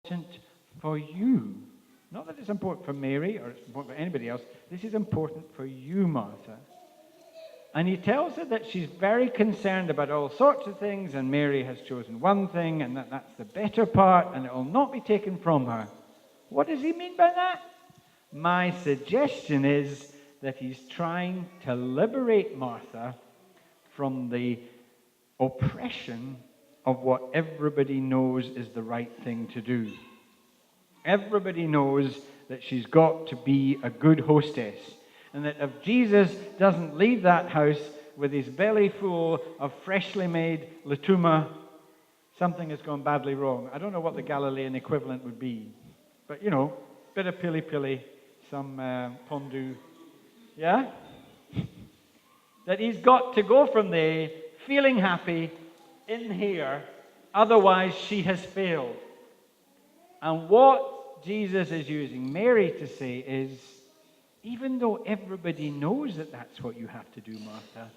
important for you. Not that it's important for Mary or it's important for anybody else. This is important for you, Martha. And he tells her that she's very concerned about all sorts of things, and Mary has chosen one thing, and that's the better part, and it will not be taken from her. What does he mean by that? My suggestion is that he's trying to liberate Martha from the oppression of what everybody knows is the right thing to do. Everybody knows that she's got to be a good hostess, and that if Jesus doesn't leave that house with his belly full of freshly made latuma, something has gone badly wrong. I don't know what the Galilean equivalent would be, but bit of pili-pili, some pondu, yeah? That he's got to go from there feeling happy in here, otherwise she has failed. And what Jesus is using Mary to say is, even though everybody knows that that's what you have to do, Martha,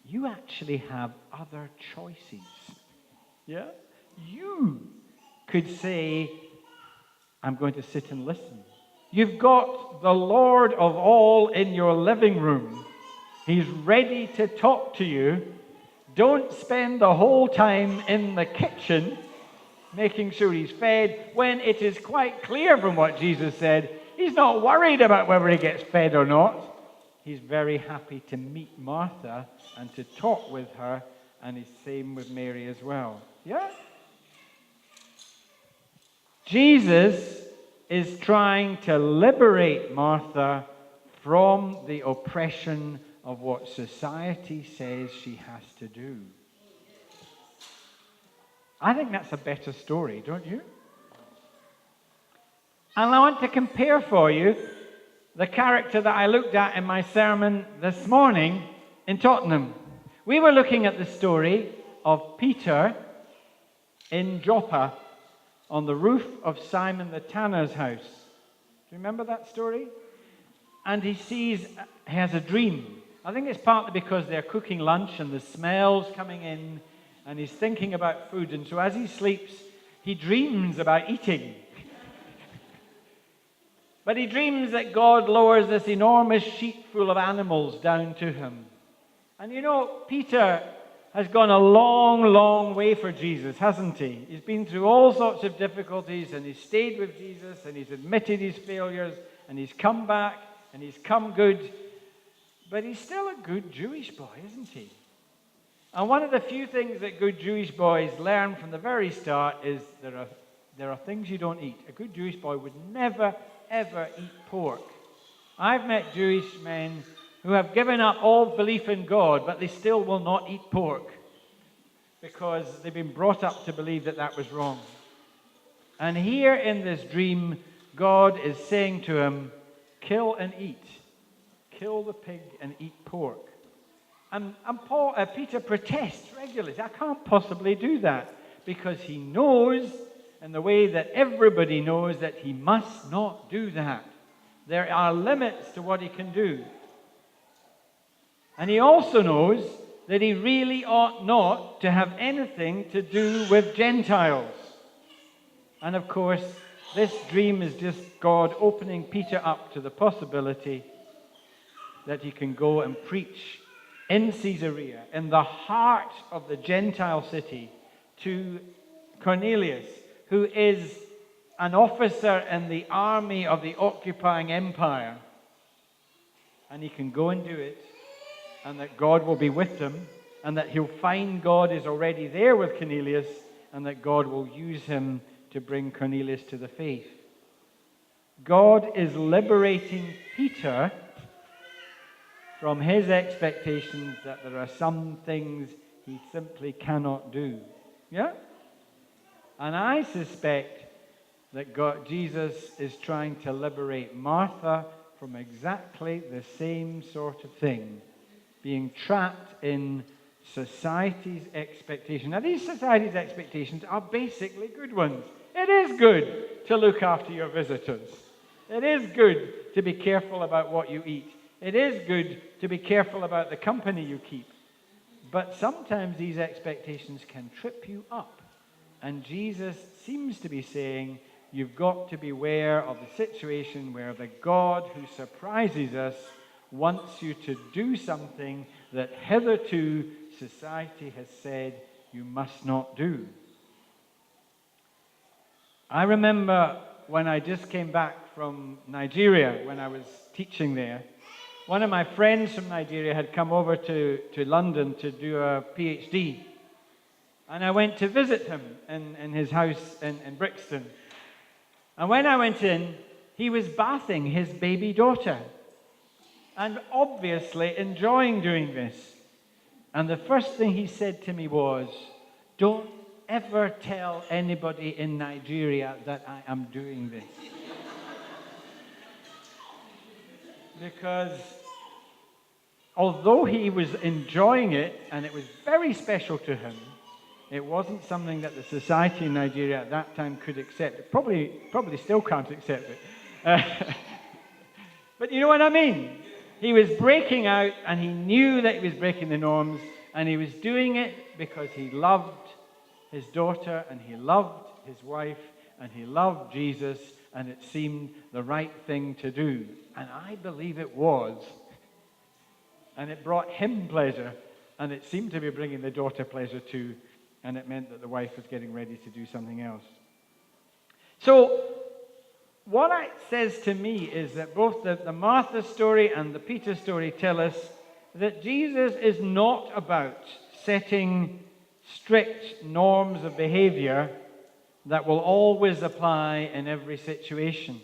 you actually have other choices. Yeah? You could say, I'm going to sit and listen. You've got the Lord of all in your living room. He's ready to talk to you. Don't spend the whole time in the kitchen making sure he's fed, when it is quite clear from what Jesus said, he's not worried about whether he gets fed or not. He's very happy to meet Martha and to talk with her, and he's same with Mary as well. Yeah? Jesus is trying to liberate Martha from the oppression of what society says she has to do. I think that's a better story, don't you? And I want to compare for you the character that I looked at in my sermon this morning in Tottenham. We were looking at the story of Peter in Joppa on the roof of Simon the tanner's house. Do you remember that story? And he has a dream. I think it's partly because they're cooking lunch and the smell's coming in, and he's thinking about food. And so as he sleeps, he dreams about eating. But he dreams that God lowers this enormous sheet full of animals down to him. And Peter has gone a long, long way for Jesus, hasn't he? He's been through all sorts of difficulties, and he's stayed with Jesus, and he's admitted his failures, and he's come back, and he's come good. But he's still a good Jewish boy, isn't he? And one of the few things that good Jewish boys learn from the very start is there are things you don't eat. A good Jewish boy would never, ever eat pork. I've met Jewish men who have given up all belief in God, but they still will not eat pork because they've been brought up to believe that that was wrong. And here in this dream, God is saying to him, kill and eat. Kill the pig and eat pork. And Peter protests regularly. I can't possibly do that, because he knows, in the way that everybody knows, that he must not do that. There are limits to what he can do. And he also knows that he really ought not to have anything to do with Gentiles. And of course, this dream is just God opening Peter up to the possibility that he can go and preach in Caesarea, in the heart of the Gentile city, to Cornelius, who is an officer in the army of the occupying empire. And he can go and do it, and that God will be with him, and that he'll find God is already there with Cornelius, and that God will use him to bring Cornelius to the faith. God is liberating Peter from his expectations that there are some things he simply cannot do. Yeah? And I suspect that Jesus is trying to liberate Martha from exactly the same sort of thing, being trapped in society's expectations. Now, these society's expectations are basically good ones. It is good to look after your visitors. It is good to be careful about what you eat. It is good to be careful about the company you keep. But sometimes these expectations can trip you up. And Jesus seems to be saying, you've got to beware of the situation where the God who surprises us wants you to do something that hitherto society has said you must not do. I remember when I just came back from Nigeria, when I was teaching there, one of my friends from Nigeria had come over to London to do a PhD. And I went to visit him in his house in Brixton. And when I went in, he was bathing his baby daughter. And obviously enjoying doing this. And the first thing he said to me was, "Don't ever tell anybody in Nigeria that I am doing this." Because although he was enjoying it, and it was very special to him, it wasn't something that the society in Nigeria at that time could accept. It probably still can't accept it. But you know what I mean? He was breaking out, and he knew that he was breaking the norms, and he was doing it because he loved his daughter, and he loved his wife, and he loved Jesus, and it seemed the right thing to do. And I believe it was. And it brought him pleasure, and it seemed to be bringing the daughter pleasure too, and it meant that the wife was getting ready to do something else. So, what it says to me is that both the Martha story and the Peter story tell us that Jesus is not about setting strict norms of behavior that will always apply in every situation.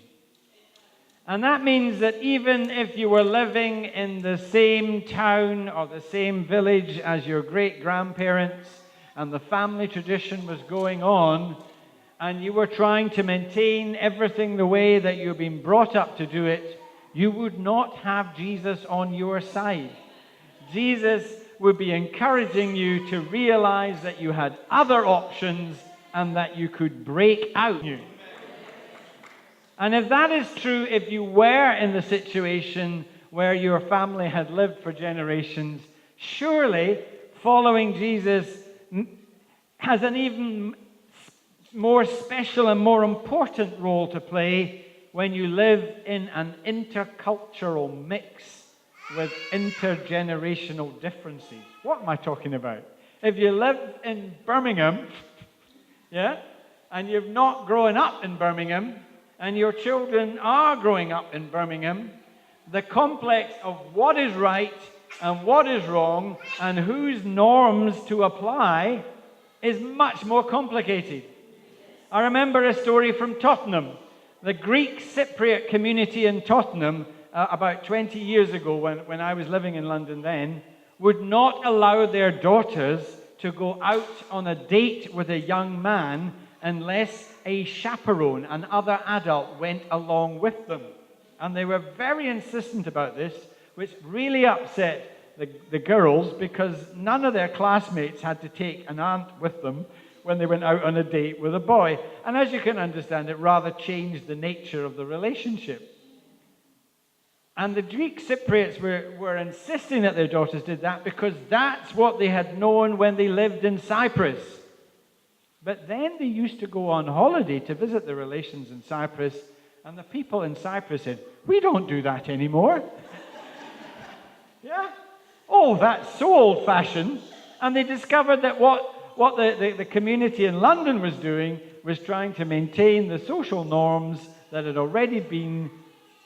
And that means that even if you were living in the same town or the same village as your great-grandparents, and the family tradition was going on, and you were trying to maintain everything the way that you've been brought up to do it, you would not have Jesus on your side. Jesus would be encouraging you to realize that you had other options and that you could break out. And if that is true, if you were in the situation where your family had lived for generations, surely following Jesus has an even more special and more important role to play when you live in an intercultural mix with intergenerational differences. What am I talking about? If you live in Birmingham, yeah, and you've not grown up in Birmingham, and your children are growing up in Birmingham, the complex of what is right and what is wrong and whose norms to apply is much more complicated. I remember a story from Tottenham. The Greek Cypriot community in Tottenham, about 20 years ago when I was living in London then, would not allow their daughters to go out on a date with a young man unless a chaperone, an other adult, went along with them. And they were very insistent about this, which really upset the girls, because none of their classmates had to take an aunt with them when they went out on a date with a boy. And as you can understand, it rather changed the nature of the relationship. And the Greek Cypriots were insisting that their daughters did that because that's what they had known when they lived in Cyprus. But then they used to go on holiday to visit the relations in Cyprus, and the people in Cyprus said, "We don't do that anymore." Yeah? Oh, that's so old-fashioned. And they discovered that what the community in London was doing was trying to maintain the social norms that had already been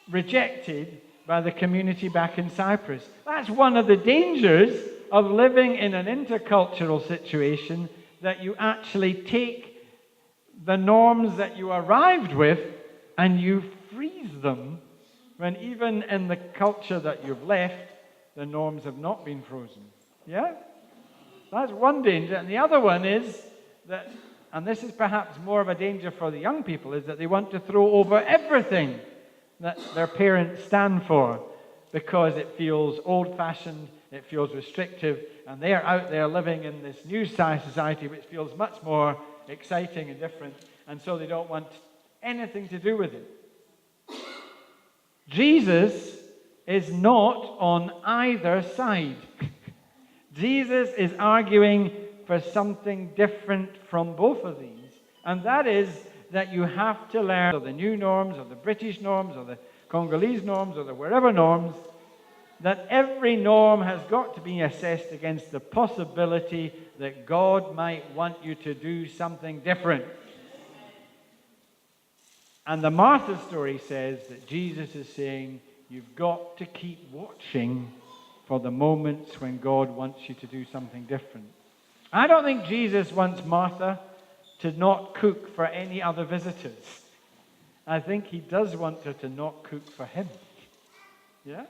rejected by the community back in Cyprus. That's one of the dangers of living in an intercultural situation, that you actually take the norms that you arrived with and you freeze them, when even in the culture that you've left, the norms have not been frozen. Yeah? That's one danger. And the other one is that, and this is perhaps more of a danger for the young people, is that they want to throw over everything that their parents stand for because it feels old-fashioned, it feels restrictive, and they're out there living in this new society which feels much more exciting and different, and so they don't want anything to do with it. Jesus is not on either side. Jesus is arguing for something different from both of these, and that is that you have to learn, or the new norms, or the British norms, or the Congolese norms, or the wherever norms, that every norm has got to be assessed against the possibility that God might want you to do something different. And the Martha story says that Jesus is saying, you've got to keep watching for the moments when God wants you to do something different. I don't think Jesus wants Martha to not cook for any other visitors. I think he does want her to not cook for him. Yeah?